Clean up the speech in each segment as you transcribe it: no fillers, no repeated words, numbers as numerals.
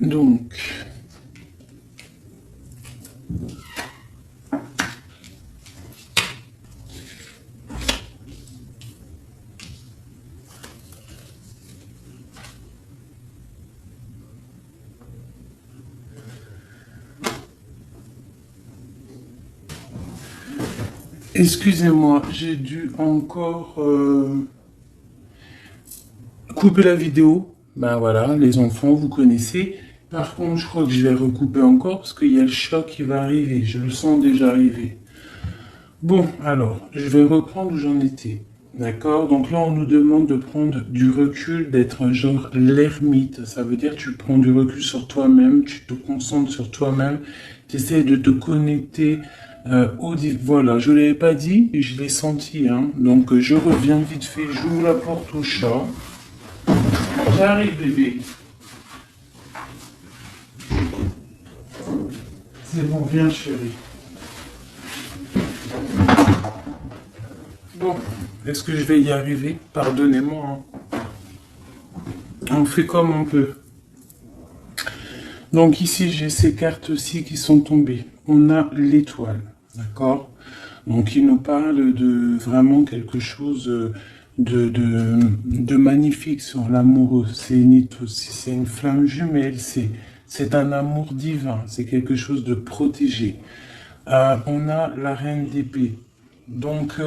Donc, excusez-moi, j'ai dû encore couper la vidéo. Ben voilà, les enfants, vous connaissez. Par contre, je crois que je vais recouper encore parce qu'il y a le chat qui va arriver. Je le sens déjà arriver. Bon, alors, je vais reprendre où j'en étais. D'accord? Donc là, on nous demande de prendre du recul, d'être un genre l'ermite. Ça veut dire que tu prends du recul sur toi-même, tu te concentres sur toi-même, tu essaies de te connecter voilà, je ne l'avais pas dit, je l'ai senti. Hein. Donc je reviens vite fait, j'ouvre la porte au chat. J'arrive, bébé. C'est bon, viens, chérie. Bon, est-ce que je vais y arriver? Pardonnez-moi. Hein. On fait comme on peut. Donc ici, j'ai ces cartes-ci qui sont tombées. On a l'étoile, d'accord? Donc il nous parle de vraiment quelque chose de magnifique sur l'amoureux. C'est une flamme jumelle, c'est un amour divin, c'est quelque chose de protégé. On a la reine d'épée. Donc,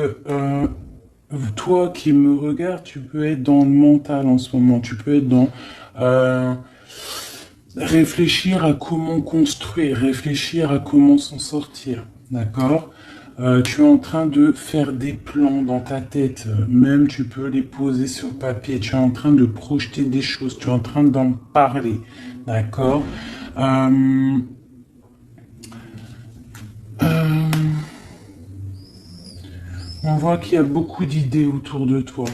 toi qui me regardes, tu peux être dans le mental en ce moment. Tu peux être dans réfléchir à comment construire, réfléchir à comment s'en sortir. D'accord? Tu es en train de faire des plans dans ta tête. Même tu peux les poser sur papier. Tu es en train de projeter des choses. Tu es en train d'en parler. D'accord? On voit qu'il y a beaucoup d'idées autour de toi.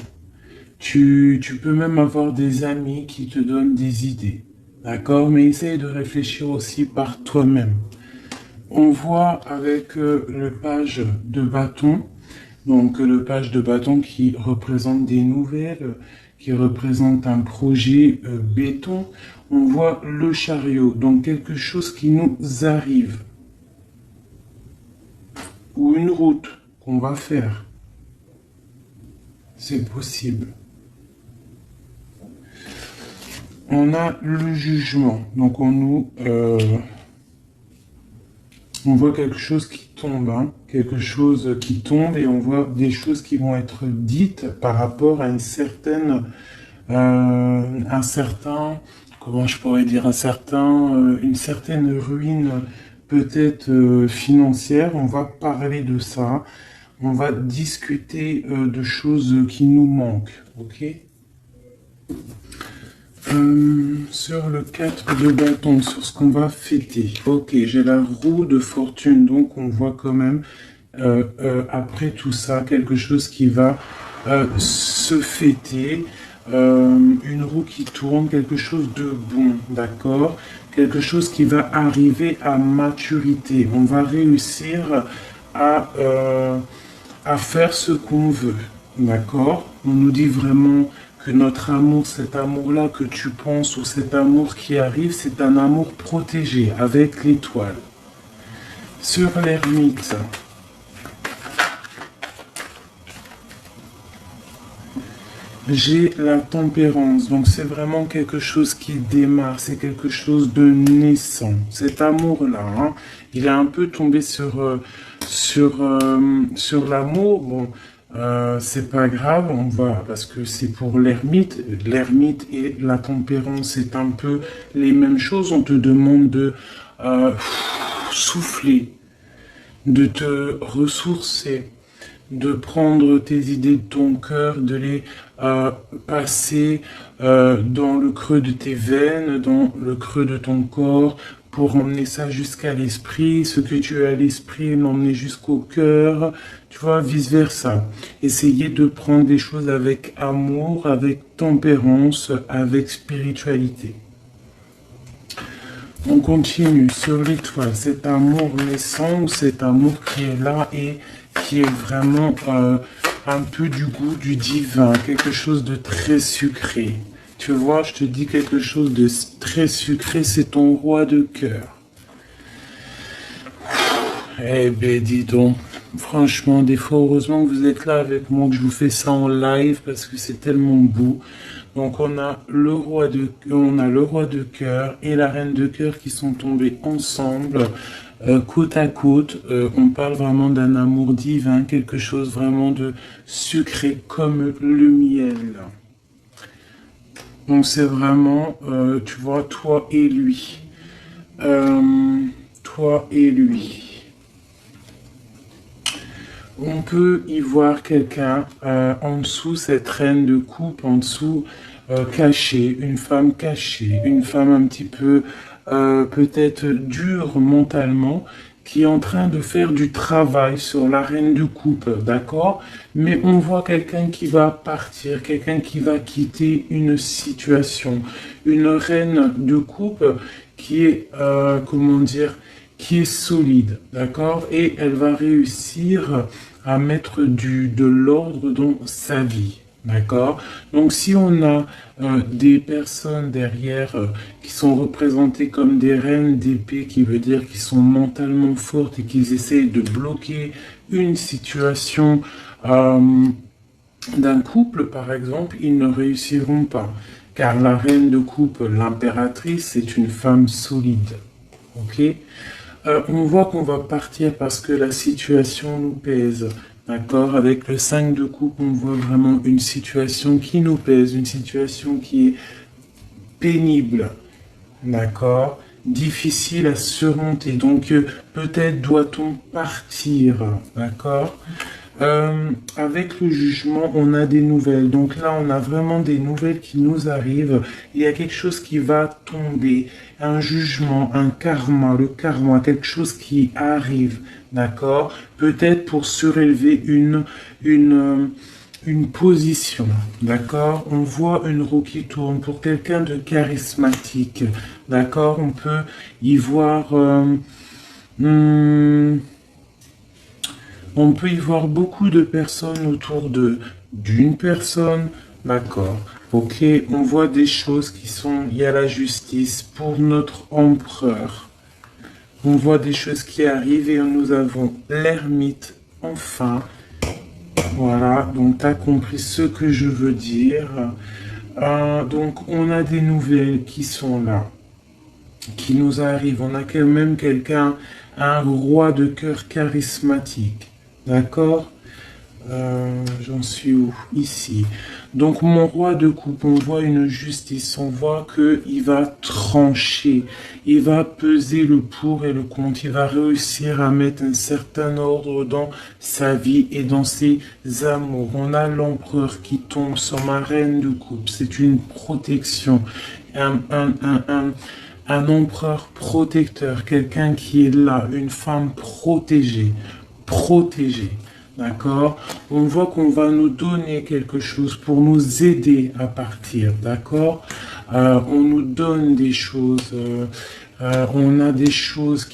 Tu peux même avoir des amis qui te donnent des idées. D'accord? Mais essaye de réfléchir aussi par toi-même. On voit avec le page de bâton, donc le page de bâton qui représente des nouvelles, qui représente un projet béton. On voit le chariot, donc quelque chose qui nous arrive. Ou une route qu'on va faire. C'est possible. On a le jugement. Donc on voit quelque chose qui tombe, hein, quelque chose qui tombe et on voit des choses qui vont être dites par rapport à une certaine, comment je pourrais dire, une certaine ruine peut-être financière. On va parler de ça. On va discuter de choses qui nous manquent, ok? Sur le 4 de bâton, sur ce qu'on va fêter. Ok, j'ai la roue de fortune, donc on voit quand même, après tout ça, quelque chose qui va se fêter. Une roue qui tourne, quelque chose de bon, d'accord? Quelque chose qui va arriver à maturité. On va réussir à faire ce qu'on veut, d'accord? On nous dit vraiment que notre amour, cet amour-là que tu penses ou cet amour qui arrive, c'est un amour protégé avec l'étoile. Sur l'ermite, j'ai la tempérance, donc c'est vraiment quelque chose qui démarre, c'est quelque chose de naissant. Cet amour-là, hein, il est un peu tombé sur l'amour. Bon, c'est pas grave, on va, parce que c'est pour l'ermite. L'ermite et la tempérance, c'est un peu les mêmes choses. On te demande de souffler, de te ressourcer, de prendre tes idées de ton cœur, de les passer dans le creux de tes veines, dans le creux de ton corps, pour emmener ça jusqu'à l'esprit, ce que tu as à l'esprit, l'emmener jusqu'au cœur, tu vois, vice-versa. Essayer de prendre des choses avec amour, avec tempérance, avec spiritualité. On continue sur l'étoile, cet amour naissant, cet amour qui est là et qui est vraiment un peu du goût du divin, quelque chose de très sucré, Tu vois, je te dis quelque chose de très sucré, c'est ton roi de cœur. Eh ben, dis donc, franchement, des fois, heureusement que vous êtes là avec moi, que je vous fais ça en live, parce que c'est tellement beau. Donc, on a le roi de cœur et la reine de cœur qui sont tombés ensemble, côte à côte. On parle vraiment d'un amour divin, quelque chose vraiment de sucré comme le miel. Donc, c'est vraiment, tu vois, toi et lui. Toi et lui. On peut y voir quelqu'un en dessous, cette reine de coupe, en dessous, cachée, une femme un petit peu peut-être dure mentalement, qui est en train de faire du travail sur la reine de coupe, d'accord? Mais on voit quelqu'un qui va partir, quelqu'un qui va quitter une situation, une reine de coupe qui est, comment dire, qui est solide, d'accord? Et elle va réussir à mettre de l'ordre dans sa vie, d'accord? Donc si on a des personnes derrière qui sont représentées comme des reines d'épée, qui veut dire qu'ils sont mentalement fortes et qu'ils essayent de bloquer une situation d'un couple, par exemple, ils ne réussiront pas. Car la reine de coupe, l'impératrice, c'est une femme solide. Ok? On voit qu'on va partir parce que la situation nous pèse. D'accord? Avec le 5 de coupe, on voit vraiment une situation qui nous pèse, une situation qui est pénible. D'accord? Difficile à surmonter. Donc, peut-être doit-on partir. D'accord? Avec le jugement, on a des nouvelles. Donc là, on a vraiment des nouvelles qui nous arrivent. Il y a quelque chose qui va tomber, un jugement, un karma, le karma, quelque chose qui arrive, d'accord? Peut-être pour surélever une position, d'accord? On voit une roue qui tourne pour quelqu'un de charismatique, d'accord? On peut y voir... on peut y voir beaucoup de personnes autour d'une personne, d'accord. Ok, on voit des choses qui sont, il y a la justice pour notre empereur. On voit des choses qui arrivent et nous avons l'ermite, enfin. Voilà, donc tu as compris ce que je veux dire. Donc on a des nouvelles qui sont là, qui nous arrivent. On a quand même quelqu'un, un roi de cœur charismatique. D'accord? J'en suis où? Ici. Donc mon roi de coupe, on voit une justice, on voit qu'il va trancher, il va peser le pour et le contre, il va réussir à mettre un certain ordre dans sa vie et dans ses amours. On a l'empereur qui tombe sur ma reine de coupe, c'est une protection, un empereur protecteur, quelqu'un qui est là, une femme protégée, protégée. D'accord? On voit qu'on va nous donner quelque chose pour nous aider à partir. D'accord? On nous donne des choses. On a des choses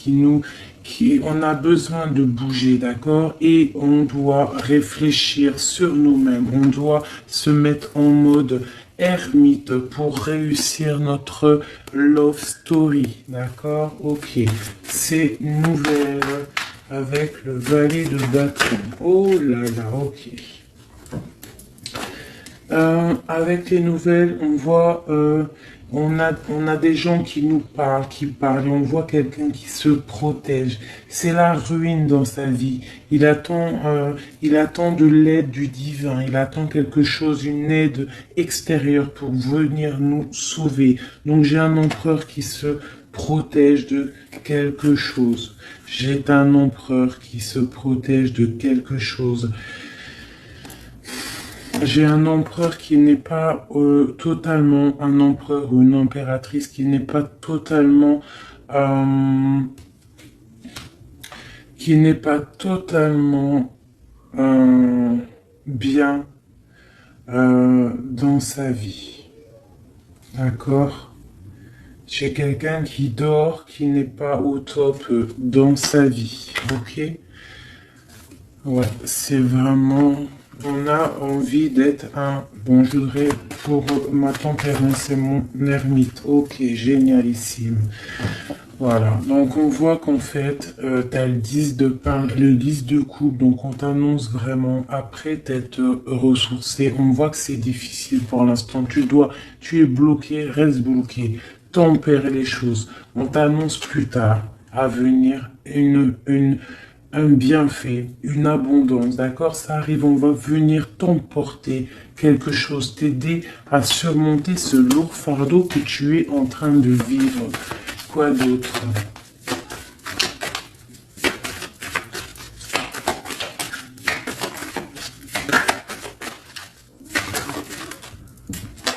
on a besoin de bouger. D'accord? Et on doit réfléchir sur nous-mêmes. On doit se mettre en mode ermite pour réussir notre love story. D'accord? Ok. C'est nouvelle. Avec le valet de bâton. Oh là là, ok. Avec les nouvelles, on voit, on a des gens qui nous parlent, et on voit quelqu'un qui se protège. C'est la ruine dans sa vie. Il attend de l'aide du divin. Il attend quelque chose, une aide extérieure pour venir nous sauver. Donc j'ai un empereur qui se protège de quelque chose. J'ai un empereur qui se protège de quelque chose. J'ai un empereur qui n'est pas totalement un empereur ou une impératrice qui n'est pas totalement bien dans sa vie. D'accord? J'ai quelqu'un qui dort, qui n'est pas au top dans sa vie. Ok? Ouais, c'est vraiment On a envie d'être un... Bon, je voudrais pour ma tempérance, c'est mon ermite. Ok, génialissime. Voilà, donc on voit qu'en fait, tu as le 10 de pain, le 10 de coupe, donc on t'annonce vraiment, après t'être ressourcé, on voit que c'est difficile pour l'instant, tu es bloqué, reste bloqué, tempère les choses, on t'annonce plus tard, à venir, un bienfait, une abondance, d'accord? Ça arrive, on va venir t'emporter quelque chose, t'aider à surmonter ce lourd fardeau que tu es en train de vivre. Quoi d'autre?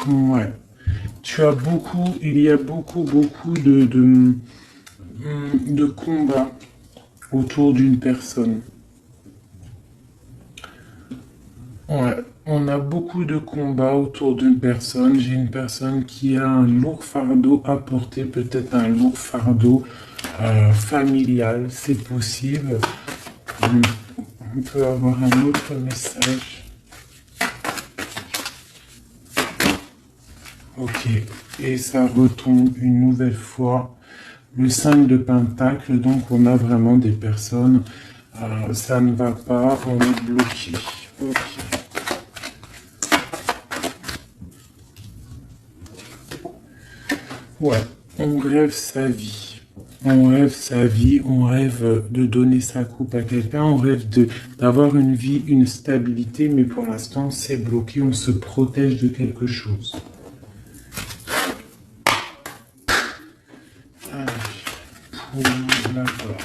Ouais. Tu as beaucoup, il y a beaucoup de combats autour d'une personne. Ouais. On a beaucoup de combats autour d'une personne. J'ai une personne qui a un lourd fardeau à porter, peut-être un lourd fardeau familial, c'est possible. On peut avoir un autre message. Ok, et ça retombe une nouvelle fois. Le 5 de Pentacle, donc on a vraiment des personnes, ça ne va pas, on est bloqué. Ok. Ouais, on rêve sa vie. On rêve sa vie, on rêve de donner sa coupe à quelqu'un, on rêve d'avoir une vie, une stabilité, mais pour l'instant c'est bloqué, on se protège de quelque chose. D'accord.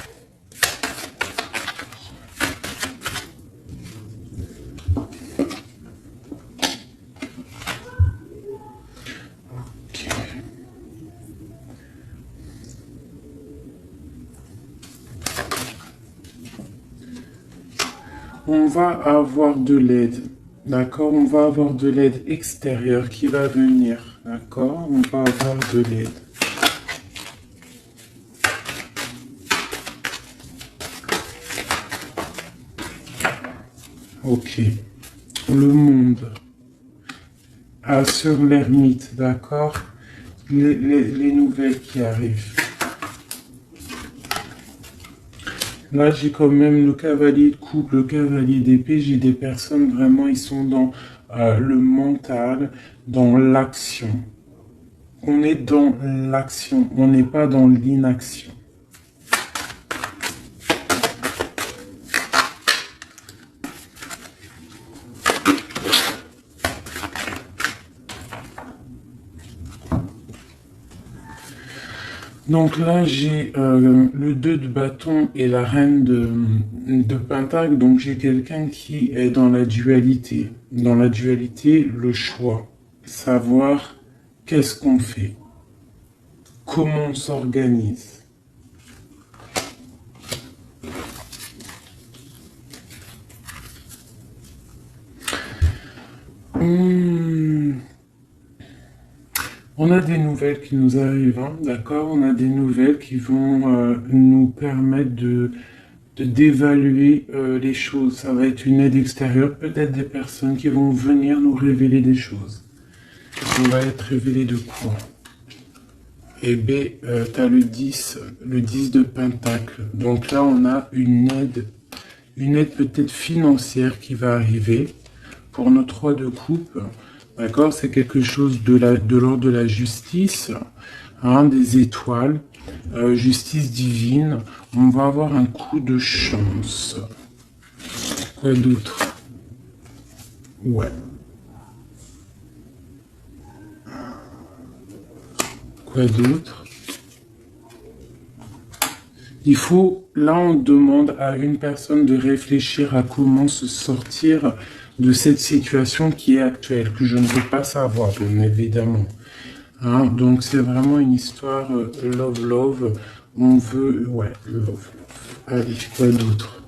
Ok. On va avoir de l'aide, d'accord? On va avoir de l'aide extérieure qui va venir, d'accord? On va avoir de l'aide. Ok. Le monde. Ah, sur l'ermite, d'accord? Les nouvelles qui arrivent. Là, j'ai quand même le cavalier de coupe, le cavalier d'épée. J'ai des personnes vraiment, ils sont dans le mental, dans l'action. On est dans l'action, on n'est pas dans l'inaction. Donc là, j'ai le 2 de bâton et la reine de pentacle. Donc j'ai quelqu'un qui est dans la dualité. Dans la dualité, le choix. Savoir qu'est-ce qu'on fait. Comment on s'organise. On a des nouvelles qui nous arrivent, hein, d'accord? On a des nouvelles qui vont nous permettre d'évaluer les choses. Ça va être une aide extérieure, peut-être des personnes qui vont venir nous révéler des choses. On va être révélé de quoi? Et B, tu as le 10 de Pentacle. Donc là, on a une aide peut-être financière qui va arriver pour notre roi de coupe. D'accord? C'est quelque chose de l'ordre de la justice, hein, des étoiles, justice divine. On va avoir un coup de chance. Quoi d'autre? Ouais. Quoi d'autre? Il faut, là on demande à une personne de réfléchir à comment se sortir de cette situation qui est actuelle, que je ne veux pas savoir, bien évidemment. Hein, donc c'est vraiment une histoire love. On veut, ouais, love. Allez, quoi d'autre?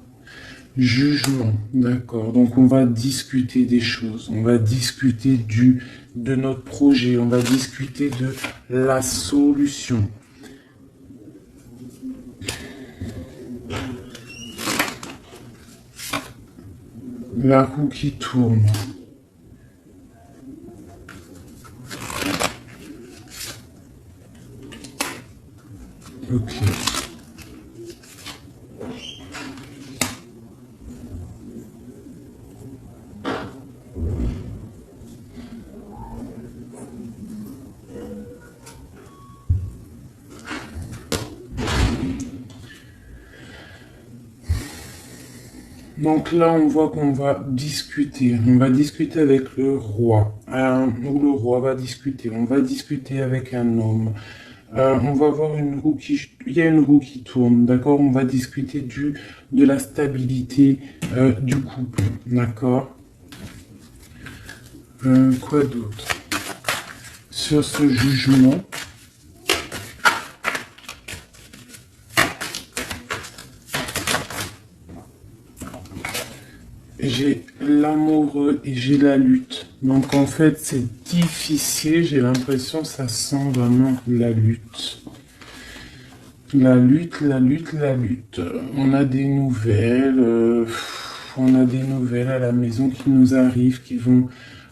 Jugement, d'accord. Donc on va discuter des choses, on va discuter de notre projet, on va discuter de la solution. La roue qui tourne. Ok. Donc là, on voit qu'on va discuter. On va discuter avec le roi. Ou le roi va discuter. On va discuter avec un homme. On va voir une roue qui... Il y a une roue qui tourne, d'accord? On va discuter de la stabilité du couple, d'accord? Quoi d'autre? Sur ce jugement... J'ai l'amoureux et j'ai la lutte. Donc en fait, c'est difficile. J'ai l'impression que ça sent vraiment la lutte. La lutte, la lutte, la lutte. On a des nouvelles. On a des nouvelles à la maison qui nous arrivent, qui vont...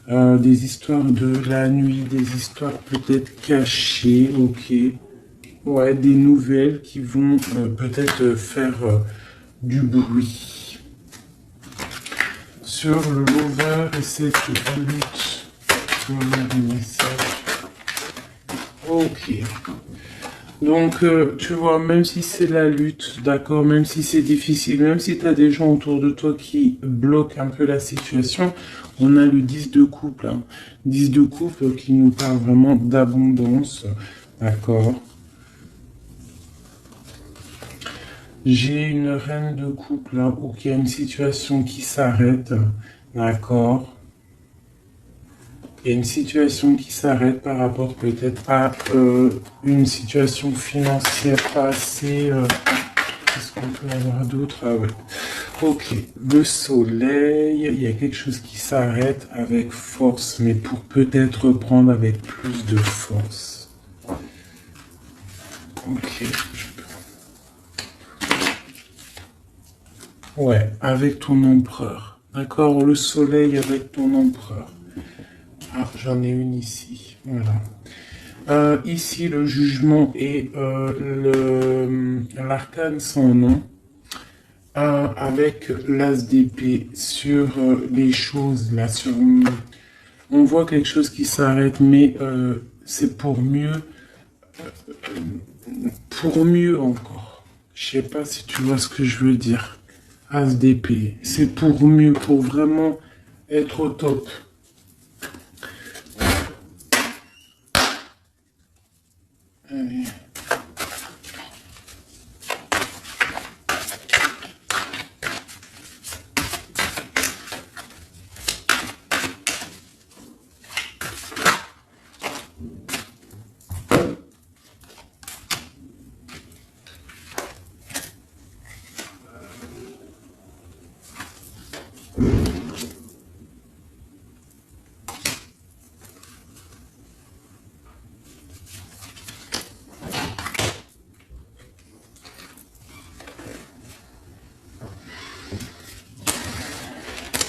des histoires de la nuit, des histoires peut-être cachées, ok. Ouais, des nouvelles qui vont peut-être faire du bruit. Sur le lover et cette lutte sur le message. Ok. Donc, tu vois, même si c'est la lutte, d'accord, même si c'est difficile, même si tu as des gens autour de toi qui bloquent un peu la situation, on a le 10 de couple. Hein. 10 de couple qui nous parle vraiment d'abondance, d'accord. J'ai une reine de couple là où il y a une situation qui s'arrête, d'accord. Il y a une situation qui s'arrête par rapport peut-être à une situation financière pas assez... Qu'est-ce qu'on peut avoir d'autre? Ah ouais. Ok, le soleil, il y a quelque chose qui s'arrête avec force, mais pour peut-être reprendre avec plus de force. Ok, ouais, avec ton empereur. D'accord, le soleil avec ton empereur. Ah, j'en ai une ici. Voilà. Ici, le jugement et l'arcane sans nom. Avec l'as d'épée sur les choses, là, sur... On voit quelque chose qui s'arrête, mais c'est pour mieux encore. Je sais pas si tu vois ce que je veux dire. As d'épée, c'est pour mieux, pour vraiment être au top. Allez.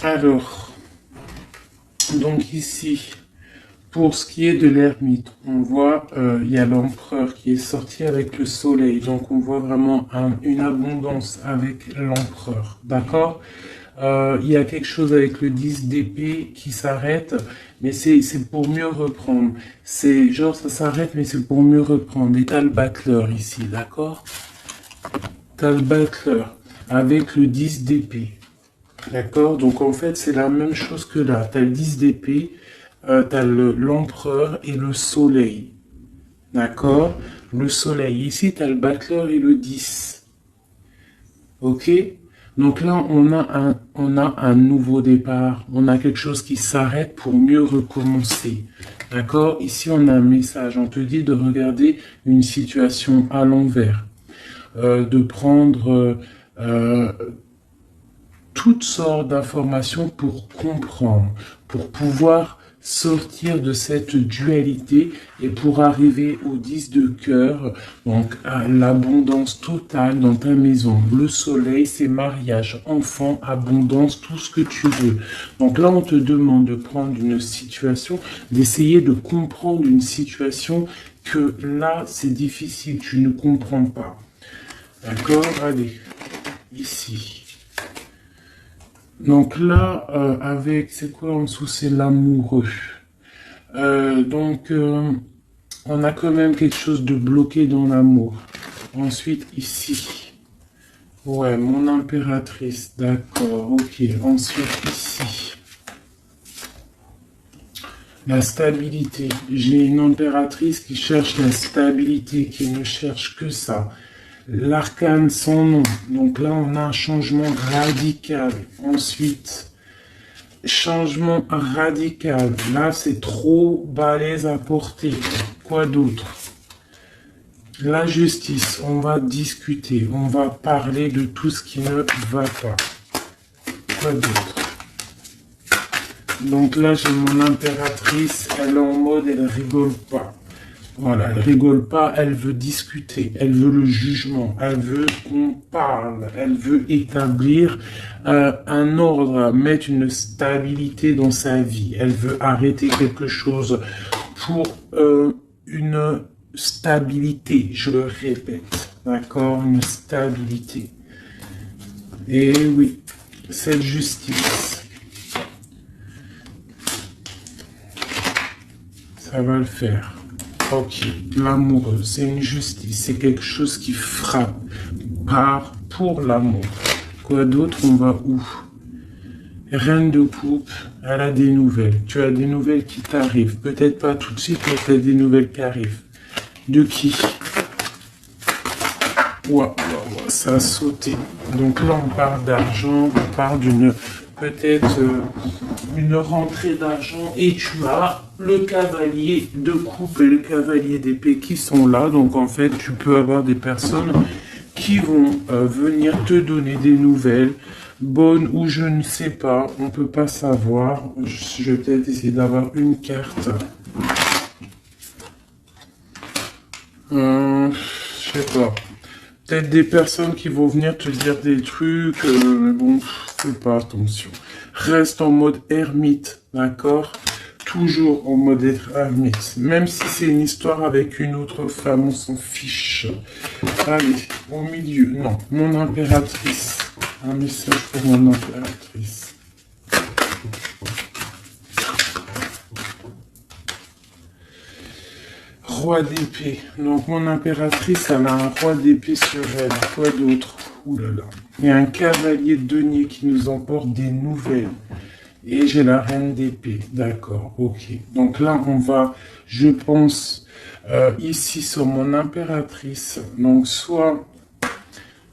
Alors, donc ici, pour ce qui est de l'ermite, on voit, il y a l'empereur qui est sorti avec le soleil. Donc, on voit vraiment une abondance avec l'empereur. D'accord? Il y a quelque chose avec le 10 d'épée qui s'arrête, mais c'est pour mieux reprendre. C'est genre, ça s'arrête, mais c'est pour mieux reprendre. Et t'as le battleur ici, d'accord? T'as le battleur avec le 10 d'épée. D'accord? Donc, en fait, c'est la même chose que là. T'as le 10 d'épée. T'as l'empereur et le soleil. D'accord? Le soleil. Ici, t'as le battleur et le 10. Ok? Donc là, on a un nouveau départ. On a quelque chose qui s'arrête pour mieux recommencer. D'accord? Ici, on a un message. On te dit de regarder une situation à l'envers. De prendre toutes sortes d'informations pour comprendre, pour pouvoir sortir de cette dualité et pour arriver au 10 de cœur, donc à l'abondance totale dans ta maison. Le soleil, c'est mariage, enfant, abondance, tout ce que tu veux. Donc là, on te demande de prendre une situation, d'essayer de comprendre une situation que là, c'est difficile, tu ne comprends pas. D'accord? Allez, ici. Donc là, avec, c'est quoi en dessous? C'est l'amoureux. On a quand même quelque chose de bloqué dans l'amour. Ensuite, ici. Ouais, mon impératrice, d'accord, ok. Ensuite, ici. La stabilité. J'ai une impératrice qui cherche la stabilité, qui ne cherche que ça. L'arcane sans nom. Donc là, on a un changement radical. Ensuite, changement radical. Là, c'est trop balèze à porter. Quoi d'autre? La justice. On va discuter. On va parler de tout ce qui ne va pas. Quoi d'autre? Donc là, j'ai mon impératrice. Elle est en mode, elle rigole pas. Voilà, elle rigole pas, elle veut discuter, elle veut le jugement, elle veut qu'on parle, elle veut établir un ordre, mettre une stabilité dans sa vie, elle veut arrêter quelque chose pour une stabilité, je le répète, d'accord, une stabilité. Et oui, cette justice, ça va le faire. Ok, l'amoureux, c'est une justice, c'est quelque chose qui frappe pour l'amour. Quoi d'autre? On va où? Reine de coupe, elle a des nouvelles. Tu as des nouvelles qui t'arrivent. Peut-être pas tout de suite, mais tu as des nouvelles qui arrivent. De qui? Ouah, ça a sauté. Donc là, on parle d'argent, on parle d'une... peut-être une rentrée d'argent et tu as le cavalier de coupe et le cavalier d'épée qui sont là. Donc en fait, tu peux avoir des personnes qui vont venir te donner des nouvelles, bonnes ou je ne sais pas, on peut pas savoir. Je vais peut-être essayer d'avoir une carte. Je sais pas. Peut-être des personnes qui vont venir te dire des trucs, mais bon, fais pas attention. Reste en mode ermite, d'accord? Toujours en mode ermite. Même si c'est une histoire avec une autre femme, on s'en fiche. Allez, au milieu, non, mon impératrice. Un message pour mon impératrice. Roi d'épée. Donc mon impératrice, elle a un roi d'épée sur elle. Quoi d'autre? Ouh là là. Il y a un cavalier de denier qui nous emporte des nouvelles. Et j'ai la reine d'épée. D'accord, ok. Donc là, on va, je pense, ici sur mon impératrice. Donc soit,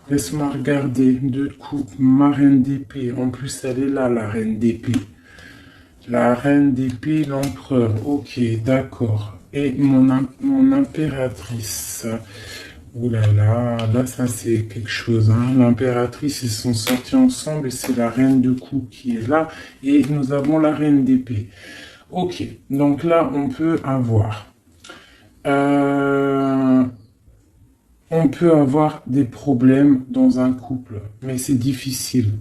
laisse-moi regarder, deux coupes, ma reine d'épée. En plus, elle est là, la reine d'épée. La reine d'épée, l'empereur. Ok, d'accord. Et mon impératrice. Ouh là là, là ça c'est quelque chose. Hein. L'impératrice, ils sont sortis ensemble et c'est la reine de coupe qui est là. Et nous avons la reine d'épée. Ok, donc là on peut avoir... on peut avoir des problèmes dans un couple, mais c'est difficile.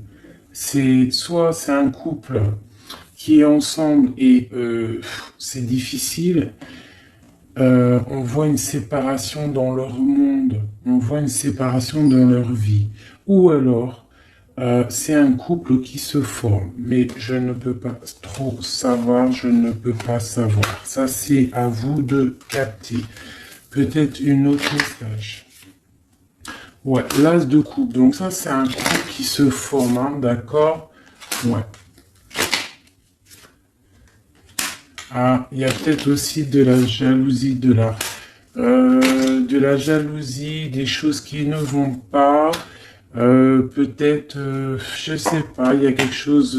Soit c'est un couple qui est ensemble et c'est difficile. On voit une séparation dans leur monde, on voit une séparation dans leur vie. Ou alors, c'est un couple qui se forme, mais je ne peux pas trop savoir, je ne peux pas savoir. Ça, c'est à vous de capter. Peut-être une autre message. Ouais, l'as de coupe. Donc ça, c'est un couple qui se forme, hein, d'accord? Ouais. Ah, il y a peut-être aussi de la jalousie, de la jalousie, des choses qui ne vont pas. Peut-être, je sais pas, il y a quelque chose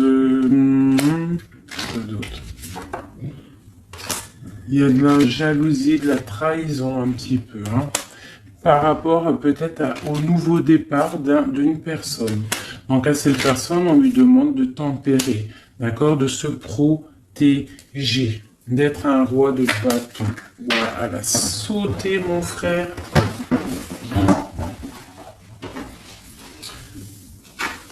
d'autre. Il y a de la jalousie, de la trahison un petit peu, hein, par rapport peut-être au nouveau départ d'une personne. Donc à cette personne, on lui demande de tempérer, d'accord, de se protéger. protéger, d'être un roi de bâton. Voilà, sauter mon frère.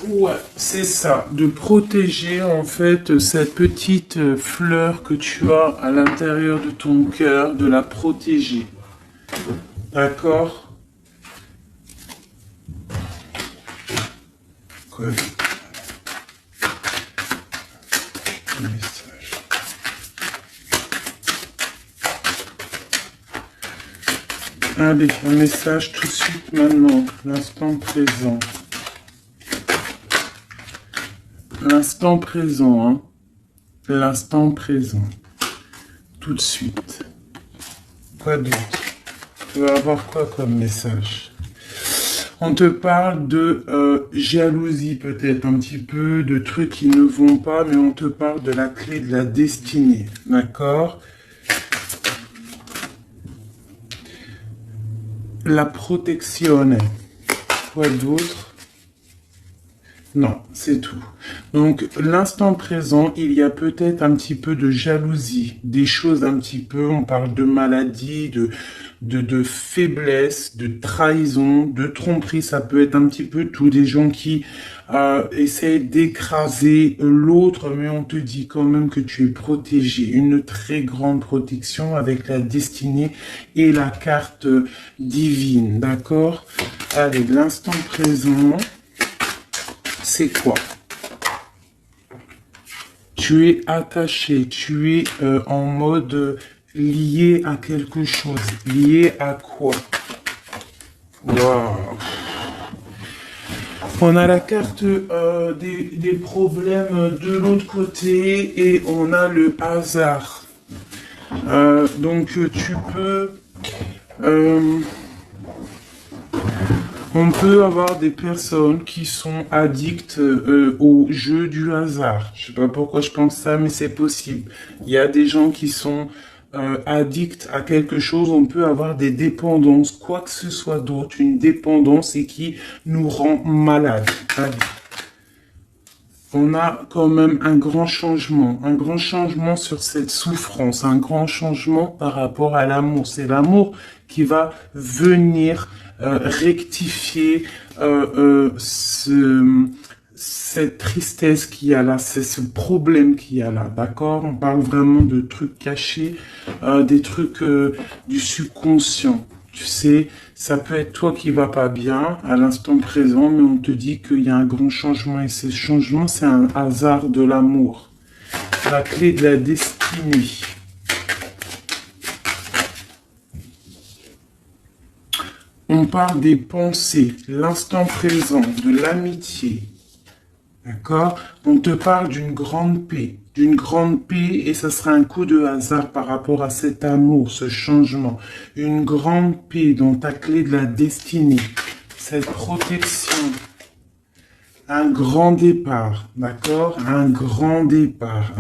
Ouais, c'est ça, de protéger en fait cette petite fleur que tu as à l'intérieur de ton cœur, de la protéger. D'accord? Quoi? Un message. Allez, un message tout de suite maintenant, l'instant présent. L'instant présent, hein. L'instant présent. Tout de suite. Quoi d'autre? Tu vas avoir quoi comme message? On te parle de jalousie peut-être un petit peu, de trucs qui ne vont pas, mais on te parle de la clé de la destinée. D'accord? La protection. Quoi d'autre? Non, c'est tout. Donc, l'instant présent, il y a peut-être un petit peu de jalousie, des choses un petit peu, on parle de maladie, de faiblesse, de trahison, de tromperie, ça peut être un petit peu tout, des gens qui essayent d'écraser l'autre, mais on te dit quand même que tu es protégé, une très grande protection avec la destinée et la carte divine, d'accord? Allez, l'instant présent... C'est quoi? Tu es attaché, tu es en mode lié à quelque chose. Lié à quoi? Wow. On a la carte des problèmes de l'autre côté et on a le hasard. Donc tu peux... on peut avoir des personnes qui sont addictes au jeu du hasard. Je sais pas pourquoi je pense ça, mais c'est possible. Il y a des gens qui sont addicts à quelque chose. On peut avoir des dépendances, quoi que ce soit d'autre, une dépendance et qui nous rend malades. Allez. On a quand même un grand changement sur cette souffrance, un grand changement par rapport à l'amour. C'est l'amour qui va venir rectifier cette tristesse qu'il y a là, c'est ce problème qu'il y a là, d'accord? On parle vraiment de trucs cachés, des trucs du subconscient. Tu sais, ça peut être toi qui va pas bien à l'instant présent, mais on te dit qu'il y a un grand changement et ce changement, c'est un hasard de l'amour. La clé de la destinée. On parle des pensées, l'instant présent, de l'amitié. D'accord? On te parle d'une grande paix et ça sera un coup de hasard par rapport à cet amour, ce changement. Une grande paix dans ta clé de la destinée, cette protection. Un grand départ, d'accord? Un grand départ.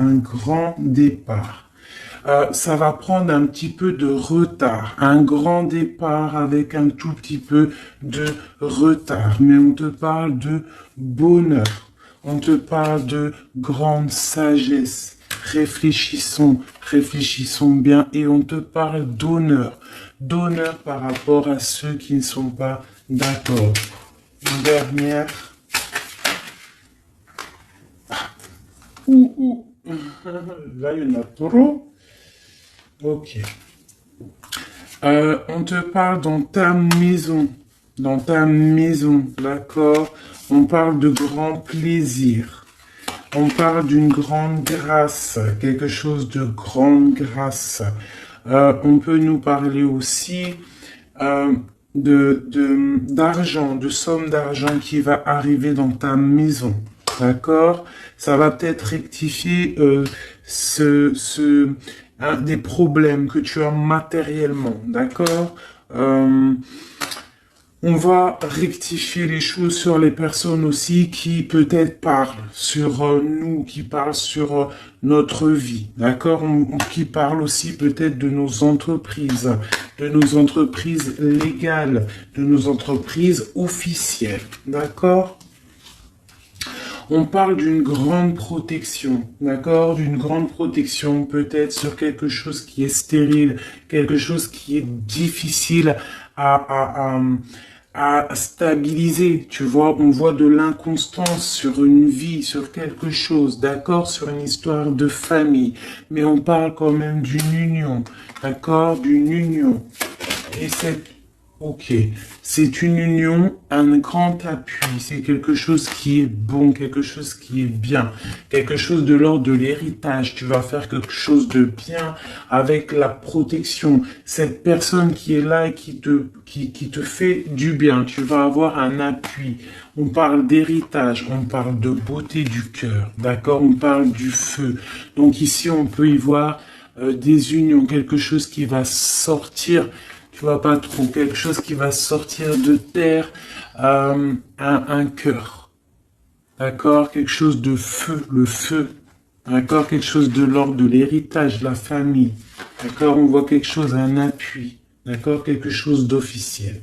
Ça va prendre un petit peu de retard, un grand départ avec un tout petit peu de retard, mais on te parle de bonheur, on te parle de grande sagesse, réfléchissons bien et on te parle d'honneur par rapport à ceux qui ne sont pas d'accord. Une dernière. Là, il y en a trop. Ok. On te parle dans ta maison, d'accord? On parle de grand plaisir. On parle d'une grande grâce, quelque chose de grande grâce. On peut nous parler aussi d'argent, de somme d'argent qui va arriver dans ta maison, d'accord? Ça va peut-être rectifier des problèmes que tu as matériellement, d'accord? On va rectifier les choses sur les personnes aussi qui peut-être parlent sur nous, qui parlent sur notre vie, d'accord? Qui parlent aussi peut-être de nos entreprises légales, de nos entreprises officielles, d'accord? On parle d'une grande protection, d'accord? D'une grande protection, peut-être sur quelque chose qui est stérile, quelque chose qui est difficile à, à stabiliser, tu vois, on voit de l'inconstance sur une vie, sur quelque chose, d'accord, sur une histoire de famille, mais on parle quand même d'une union, d'accord, d'une union. Et ok, c'est une union, un grand appui, c'est quelque chose qui est bon, quelque chose qui est bien, quelque chose de l'ordre de l'héritage. Tu vas faire quelque chose de bien avec la protection. Cette personne qui est là et qui te fait du bien, tu vas avoir un appui. On parle d'héritage, on parle de beauté du cœur, d'accord? On parle du feu. Donc ici, on peut y voir des unions, quelque chose qui va sortir. Tu vois pas trop, quelque chose qui va sortir de terre, un cœur, d'accord, quelque chose de feu, le feu, d'accord, quelque chose de l'ordre de l'héritage, de la famille, d'accord, on voit quelque chose, un appui, d'accord, quelque chose d'officiel.